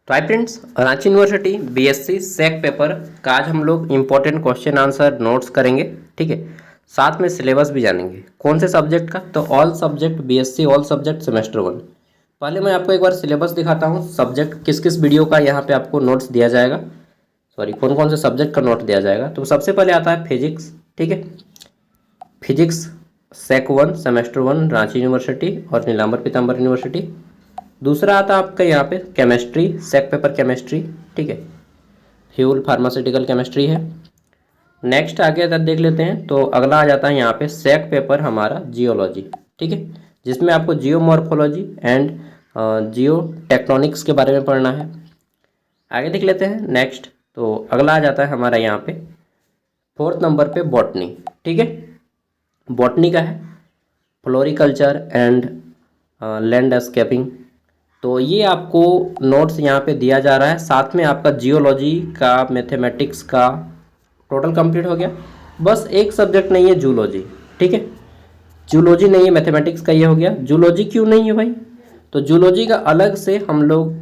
तो hi friends, Ranchi university BSc सेक paper का आज हम लोग इम्पोर्टेंट क्वेश्चन आंसर नोट्स करेंगे। ठीक है, साथ में सिलेबस भी जानेंगे कौन से सब्जेक्ट का। तो all subject BSc, all subject semester 1। पहले मैं आपको एक बार सिलेबस दिखाता हूँ, सब्जेक्ट किस किस वीडियो का यहाँ पे आपको नोट्स दिया जाएगा, सॉरी कौन कौन से सब्जेक्ट का नोट दिया जाएगा। तो सबसे पहले आता है फिजिक्स। ठीक है, फिजिक्स सेक 1 सेमेस्टर 1 रांची यूनिवर्सिटी और नीलांबर पीताम्बर यूनिवर्सिटी। दूसरा आता है आपका यहाँ पे केमिस्ट्री, सेक पेपर केमिस्ट्री। ठीक है, फ्यूल फार्मास्यूटिकल केमिस्ट्री है। नेक्स्ट आगे तक देख लेते हैं। तो अगला आ जाता है यहाँ पे सेक पेपर हमारा जियोलॉजी। ठीक है, जिसमें आपको जियोमॉर्फोलॉजी एंड जियो टेक्टोनिक्स के बारे में पढ़ना है। आगे देख लेते हैं नेक्स्ट। तो अगला आ जाता है हमारा यहाँ पे 4th नंबर पे बॉटनी। ठीक है, बॉटनी का है फ्लोरिकल्चर एंड लैंडस्केपिंग। तो ये आपको नोट्स यहाँ पे दिया जा रहा है, साथ में आपका जियोलॉजी का, मैथमेटिक्स का टोटल कंप्लीट हो गया। बस एक सब्जेक्ट नहीं है जूलॉजी। ठीक है, जूलॉजी नहीं है, मैथमेटिक्स का ये हो गया। जूलॉजी क्यों नहीं है भाई? तो जूलॉजी का अलग से हम लोग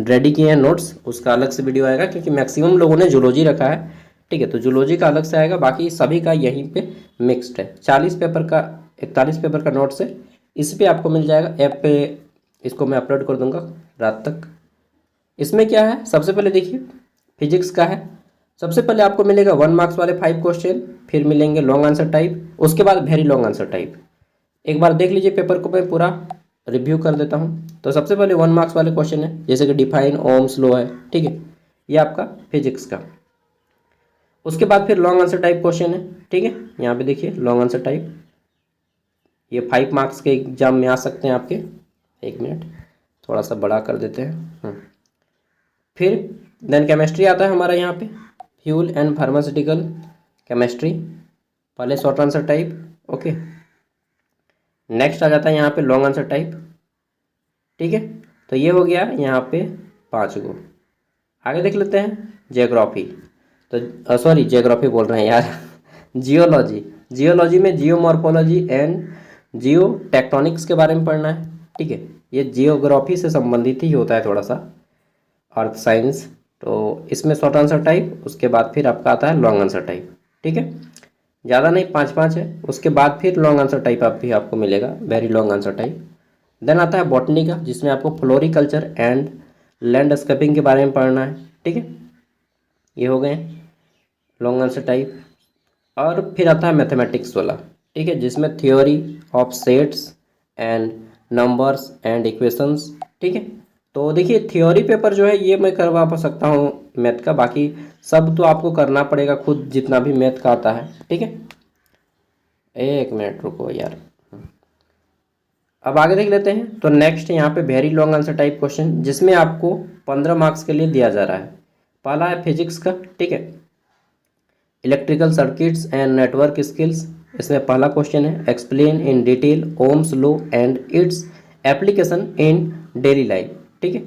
रेडी किए हैं नोट्स, उसका अलग से वीडियो आएगा क्योंकि मैक्सिमम लोगों ने जूलॉजी रखा है। ठीक है, तो जूलॉजी का अलग से आएगा, बाकी सभी का यहीं पे मिक्स्ड है। 40 पेपर का 41 पेपर का नोट्स है, इस पे आपको मिल जाएगा ऐप पे। इसको मैं अपलोड कर दूंगा रात तक। इसमें क्या है, सबसे पहले देखिए फिजिक्स का है। सबसे पहले आपको मिलेगा 1 मार्क्स वाले 5 क्वेश्चन, फिर मिलेंगे लॉन्ग आंसर टाइप, उसके बाद वेरी लॉन्ग आंसर टाइप। एक बार देख लीजिए पेपर को, मैं पूरा रिव्यू कर देता हूँ। तो सबसे पहले 1 मार्क्स वाले क्वेश्चन है, जैसे कि डिफाइन ओम्स लॉ है। ठीक है, ये आपका फिजिक्स का। उसके बाद फिर लॉन्ग आंसर टाइप क्वेश्चन है। ठीक है, यहाँ पे देखिए लॉन्ग आंसर टाइप, ये 5 मार्क्स के एग्जाम में आ सकते हैं आपके। एक मिनट, थोड़ा सा बड़ा कर देते हैं। फिर देन केमिस्ट्री आता है हमारा यहाँ पे, फ्यूल एंड फार्मास्यूटिकल केमिस्ट्री, पहले short answer type. Okay, next आ जाता है यहाँ पे लॉन्ग आंसर टाइप। ठीक है, तो ये हो गया यहाँ पे 5 गो। आगे देख लेते हैं जियोग्राफी। तो सॉरी जियोग्राफी बोल रहे हैं यार जियोलॉजी। जियोलॉजी में जियोमॉर्फोलॉजी एंड जियो टेक्टोनिक्स के बारे में पढ़ना है। ठीक है, ये जियोग्राफी से संबंधित ही होता है थोड़ा सा, अर्थ साइंस। तो इसमें शॉर्ट आंसर टाइप, उसके बाद फिर आपका आता है लॉन्ग आंसर टाइप। ठीक है, ज़्यादा नहीं, 5 है। उसके बाद फिर लॉन्ग आंसर टाइप भी आपको मिलेगा, very long answer type. Then आता है बॉटनी का, जिसमें आपको फ्लोरिकल्चर एंड लैंडस्केपिंग के बारे में पढ़ना है। ठीक है, ये हो गए लॉन्ग आंसर टाइप। और फिर आता है मैथमेटिक्स वाला। ठीक है, जिसमें theory of sets and numbers and equations. ठीक है, तो देखिए थ्योरी पेपर जो है ये मैं करवा पा सकता हूँ मैथ का, बाकी सब तो आपको करना पड़ेगा खुद, जितना भी मैथ का आता है। ठीक है, एक मिनट रुको यार, अब आगे देख लेते हैं। तो नेक्स्ट यहाँ पे very long answer type question, जिसमें आपको 15 मार्क्स के लिए दिया जा रहा है। पहला है फिजिक्स का। ठीक है, electrical circuits and network skills. इसमें पहला क्वेश्चन है explain in detail Ohm's law and its application in daily life. ठीक है,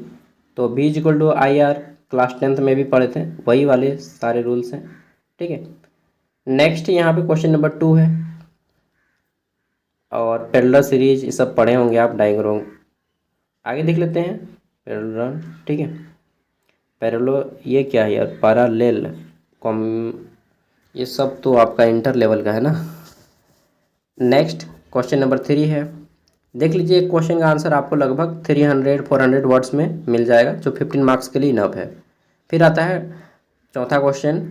तो V equal to I R class 10th में भी पढ़े थे, वही वाले सारे रूल्स हैं। ठीक है, नेक्स्ट यहाँ पे क्वेश्चन नंबर 2 है, और पैरेलल सीरीज ये सब पढ़े होंगे आप, डायग्राम। आगे देख लेते हैं पैरेलल। ठीक है, पैरेलल ये क्या है यार, पैरेलल कॉम, ये सब तो आपका इंटर लेवल का है ना। नेक्स्ट क्वेश्चन नंबर 3 है, देख लीजिए एक क्वेश्चन का आंसर आपको लगभग 300-400 वर्ड्स में मिल जाएगा, जो 15 मार्क्स के लिए इनफ है। फिर आता है चौथा क्वेश्चन,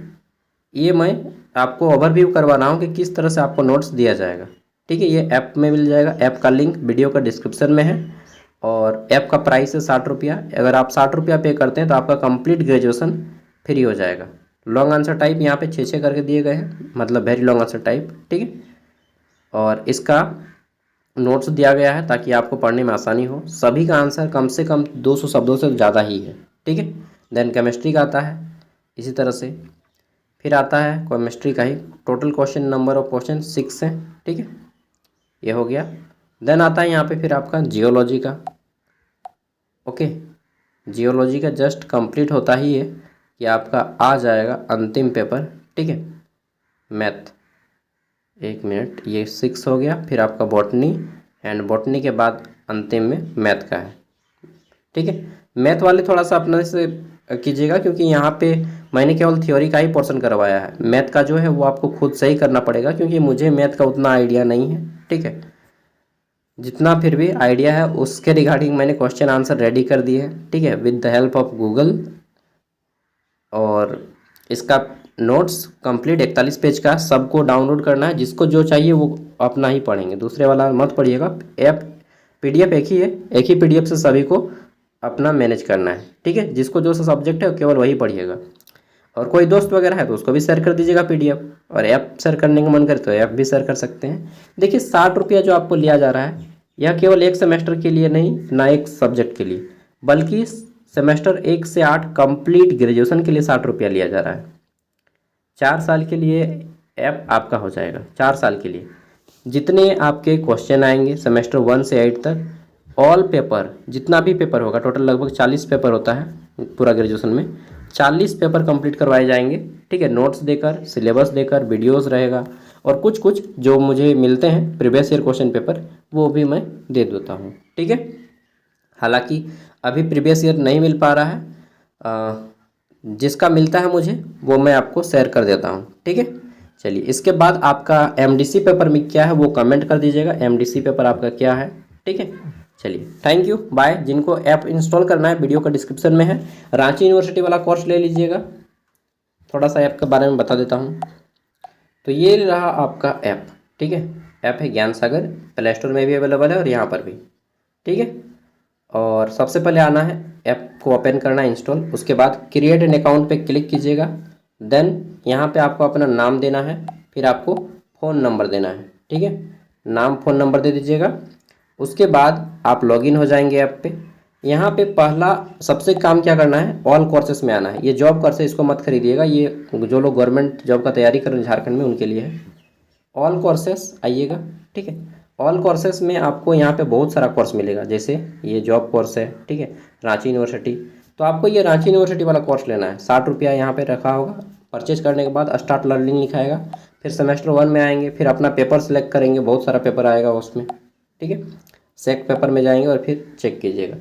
ये मैं आपको ओवरव्यू करवा रहा हूँ कि किस तरह से आपको नोट्स दिया जाएगा। ठीक है, ये ऐप में मिल जाएगा, ऐप का लिंक वीडियो का डिस्क्रिप्शन में है, और ऐप का प्राइस है 60 रुपया। अगर आप 60 रुपया पे करते हैं तो आपका कंप्लीट ग्रेजुएशन फ्री हो जाएगा। लॉन्ग आंसर टाइप यहाँ पे 6 करके दिए गए हैं, मतलब वेरी लॉन्ग आंसर टाइप। ठीक है, और इसका नोट्स दिया गया है ताकि आपको पढ़ने में आसानी हो। सभी का आंसर कम से कम 200 शब्दों से ज़्यादा ही है। ठीक है, देन केमिस्ट्री का आता है इसी तरह से। फिर आता है केमिस्ट्री का ही, total question number of question 6 है। ठीक है, ये हो गया। देन आता है यहाँ पे फिर आपका जियोलॉजी का। ओके, जियोलॉजी का जस्ट कंप्लीट होता ही है कि आपका आ जाएगा अंतिम पेपर। ठीक है, मैथ, एक मिनट, ये 6 हो गया। फिर आपका बॉटनी, एंड बॉटनी के बाद अंतिम में मैथ का है। ठीक है, मैथ वाले थोड़ा सा अपने से कीजिएगा, क्योंकि यहाँ पे मैंने केवल थ्योरी का ही पोर्शन करवाया है। मैथ का जो है वो आपको खुद से ही करना पड़ेगा, क्योंकि मुझे मैथ का उतना आइडिया नहीं है, ठीक है। जितना फिर भी आइडिया है उसके रिगार्डिंग मैंने क्वेश्चन आंसर रेडी कर दिए है, ठीक है, with the help of Google. और इसका नोट्स कंप्लीट 41 पेज का सबको डाउनलोड करना है, जिसको जो चाहिए वो अपना ही पढ़ेंगे, दूसरे वाला मत पढ़िएगा। ऐप PDF एक ही है, एक ही PDF से सभी को अपना मैनेज करना है, ठीक है। जिसको जो सा सब्जेक्ट है केवल वही पढ़िएगा। और कोई दोस्त वगैरह है तो उसको भी शेयर कर दीजिएगा PDF। और ऐप शेयर करने का मन करे तो ऐप भी शेयर कर सकते हैं। देखिए 60 रुपया जो आपको लिया जा रहा है, यह केवल एक सेमेस्टर के लिए नहीं, ना एक सब्जेक्ट के लिए, बल्कि सेमेस्टर 1 से 8 कंप्लीट ग्रेजुएशन के लिए 60 रुपया लिया जा रहा है। 4 साल के लिए ऐप आपका हो जाएगा, 4 साल के लिए। जितने आपके क्वेश्चन आएंगे सेमेस्टर 1 से 8 तक, ऑल पेपर, जितना भी पेपर होगा, टोटल लगभग 40 पेपर होता है पूरा ग्रेजुएशन में, 40 पेपर कंप्लीट करवाए जाएंगे, ठीक है। नोट्स देकर, सिलेबस देकर, वीडियोस रहेगा, और कुछ कुछ जो मुझे मिलते हैं प्रीवियस ईयर क्वेश्चन पेपर, वो भी मैं दे देता हूँ, ठीक है। हालांकि अभी प्रीवियस ईयर नहीं मिल पा रहा है, जिसका मिलता है मुझे वो मैं आपको शेयर कर देता हूँ, ठीक है। चलिए, इसके बाद आपका MDC पेपर में क्या है वो कमेंट कर दीजिएगा, MDC पेपर आपका क्या है, ठीक है। चलिए, थैंक यू, बाय। जिनको ऐप इंस्टॉल करना है वीडियो का डिस्क्रिप्शन में है, रांची यूनिवर्सिटी वाला कोर्स ले लीजिएगा। थोड़ा सा ऐप के बारे में बता देता हूँ। तो ये रहा आपका ऐप, ठीक है। ऐप है ज्ञान सागर, प्ले स्टोर में भी अवेलेबल है और यहाँ पर भी, ठीक है। और सबसे पहले आना है, ऐप को ओपन करना है, इंस्टॉल। उसके बाद क्रिएट एन अकाउंट पे क्लिक कीजिएगा। देन यहाँ पे आपको अपना नाम देना है, फिर आपको फ़ोन नंबर देना है, ठीक है। नाम फ़ोन नंबर दे दीजिएगा। उसके बाद आप लॉगिन हो जाएंगे ऐप पे। यहाँ पे पहला सबसे काम क्या करना है, ऑल कोर्सेस में आना है। ये जॉब कोर्स है, इसको मत खरीदिएगा, ये जो लोग गवर्नमेंट जॉब का तैयारी कर रहे हैं झारखंड में उनके लिए है। ऑल कोर्सेस आइएगा, ठीक है। ऑल कोर्सेस में आपको यहाँ पे बहुत सारा कोर्स मिलेगा, जैसे ये जॉब कोर्स है, ठीक है, रांची यूनिवर्सिटी। तो आपको ये रांची यूनिवर्सिटी वाला कोर्स लेना है। 60 रुपया यहाँ पे रखा होगा। परचेज करने के बाद स्टार्ट लर्निंग लिखाएगा, फिर सेमेस्टर 1 में आएंगे, फिर अपना पेपर सेलेक्ट करेंगे, बहुत सारा पेपर आएगा उसमें, ठीक है। सेक पेपर में जाएंगे और फिर चेक कीजिएगा।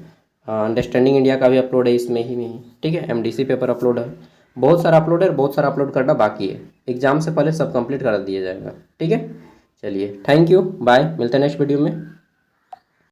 अंडरस्टैंडिंग इंडिया का भी अपलोड है इसमें ही नहीं, ठीक है। MDC पेपर अपलोड है, बहुत सारा अपलोड है, बहुत सारा अपलोड करना बाकी है। एग्जाम से पहले सब कंप्लीट कर दिया जाएगा, ठीक है। चलिए, थैंक यू, बाय, मिलते हैं नेक्स्ट वीडियो में।